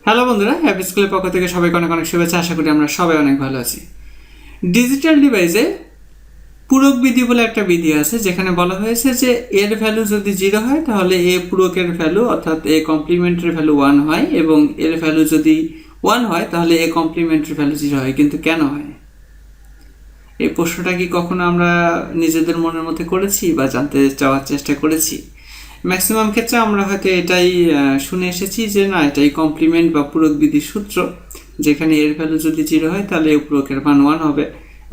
Hello বন্ধুরা, happy স্কুলের পক্ষ থেকে সবাইকে অনেক অনেক শুভেচ্ছা। আশা করি আমরা সবাই অনেক ভালো আছি। ডিজিটাল ডিভাইসে পূরক বিধি বলে একটা বিধি আছে, যেখানে বলা হয়েছে যে এর ভ্যালু যদি 0 হয় তাহলে এ পূরকের ভ্যালু অর্থাৎ এ কমপ্লিমেন্টারি ভ্যালু 1 হয়, এবং এর ভ্যালু যদি 1 হয় তাহলে এ কমপ্লিমেন্টারি ভ্যালু 0 হয়। কিন্তু কেন হয়? এই প্রশ্নটা কি কখনো আমরা নিজেদের মনের মধ্যে করেছি বা জানতে চাওয়ার চেষ্টা করেছি? ম্যাক্সিমাম ক্ষেত্রে আমরা হয়তো এটাই শুনে এসেছি যে না, এটাই কমপ্লিমেন্ট বা পূরক বিধির সূত্র, যেখানে এর ভ্যালু যদি 0 হয় তাহলে এ পূরকের মান 1 হবে,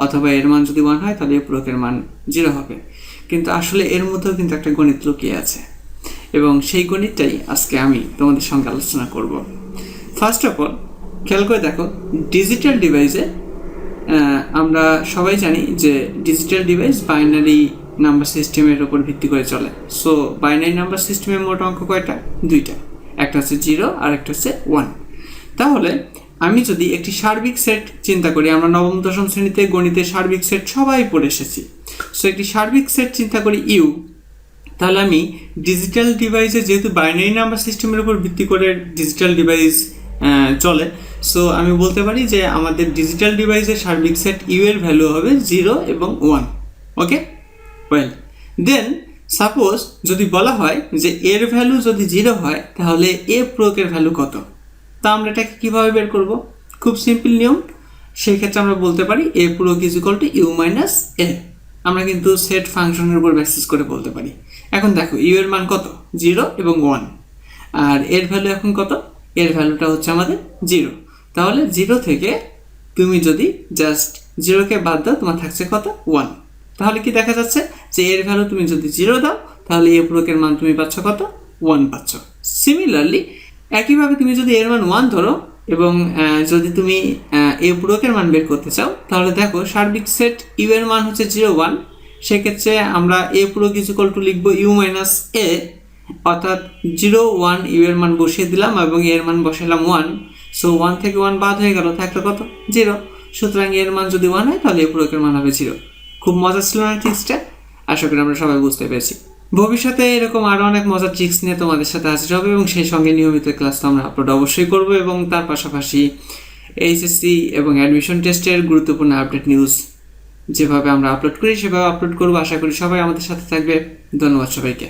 অথবা এর মান যদি 1 হয় তাহলে এ পূরকের মান 0 হবে। কিন্তু আসলে এর মধ্যেও কিন্তু একটা গণিত লুকিয়ে আছে, এবং সেই গণিতটাই আজকে আমি তোমাদের সঙ্গে আলোচনা করব। ফার্স্ট অফ অল খেয়াল করে দেখো, ডিজিটাল ডিভাইসে আমরা সবাই জানি যে ডিজিটাল ডিভাইস বাইনারি নাম্বার সিস্টেমের উপর ভিত্তি করে চলে। সো বাইনারি নাম্বার সিস্টেমের মোট অঙ্ক কয়টা? দুইটা, একটা হচ্ছে 0 আর একটা হচ্ছে 1। তাহলে আমি যদি একটি সার্বিক সেট চিন্তা করি, আমরা নবম দশম শ্রেণীতে গণিতের সার্বিক সেট সবাই পড়ে এসেছি। সো একটি সার্বিক সেট চিন্তা করি ইউ, তাহলে আমি ডিজিটাল ডিভাইসে যেহেতু বাইনারি নাম্বার সিস্টেমের উপর ভিত্তি করে ডিজিটাল ডিভাইস চলে, সো আমি বলতে পারি যে আমাদের ডিজিটাল ডিভাইসের সার্বিক সেট ইউ এর ভ্যালু হবে 0 এবং 1। ওকে, ওয়েল দেন সাপোজ যদি বলা হয় যে এর ভ্যালু যদি 0 হয় তাহলে এ পূরকের ভ্যালু কত, তা আমরা এটাকে কীভাবে বের করব? খুব সিম্পল নিয়ম। সেই ক্ষেত্রে আমরা বলতে পারি এ পূরক is equal to U minus A. আমরা কিন্তু সেট ফাংশনের উপর বেসিস করে বলতে পারি। এখন দেখো ইউ এর মান কত? 0 এবং 1, আর এর ভ্যালু এখন কত? এর ভ্যালুটা হচ্ছে আমাদের 0। তাহলে 0 থেকে তুমি যদি জাস্ট 0কে বাদ দাও, তোমার থাকছে কত? 1। তাহলে কি দেখা যাচ্ছে যে এর ভ্যালু তুমি যদি 0 দাও তাহলে এ পূরকের মান তুমি পাচ্ছ কত? 1 পাচ্ছ। সিমিলারলি একইভাবে তুমি যদি এর মান 1 ধরো এবং যদি তুমি এ পূরকের মান বের করতে চাও, তাহলে দেখো সার্বিক সেট ইউ এর মান হচ্ছে 0, 1। সেক্ষেত্রে আমরা এ পূরক ইজ ইকুয়াল টু লিখবো ইউ মাইনাস এ, অর্থাৎ 0, 1 ইউ এর মান বসিয়ে দিলাম এবং এর মান বসালাম 1। সো 1 থেকে 1 বাদ হয়ে গেল, থাকলো কত? 0। সুতরাং এর মান যদি 1 হয় তাহলে এ পূরকের মান হবে 0। খুব মজা ছিল না ট্রিক্সটা? আশা করি আমরা সবাই বুঝতে পেরেছি। ভবিষ্যতে এরকম আরও অনেক মজার ট্রিক্স নিয়ে তোমাদের সাথে হাজির হবে, এবং সেই সঙ্গে নিয়মিত ক্লাস তো আমরা আপলোড অবশ্যই করবো, এবং তার পাশাপাশি এইচএসসি এবং অ্যাডমিশন টেস্টের গুরুত্বপূর্ণ আপডেট নিউজ যেভাবে আমরা আপলোড করি সেভাবে আপলোড করবো। আশা করি সবাই আমাদের সাথে থাকবে। ধন্যবাদ সবাইকে।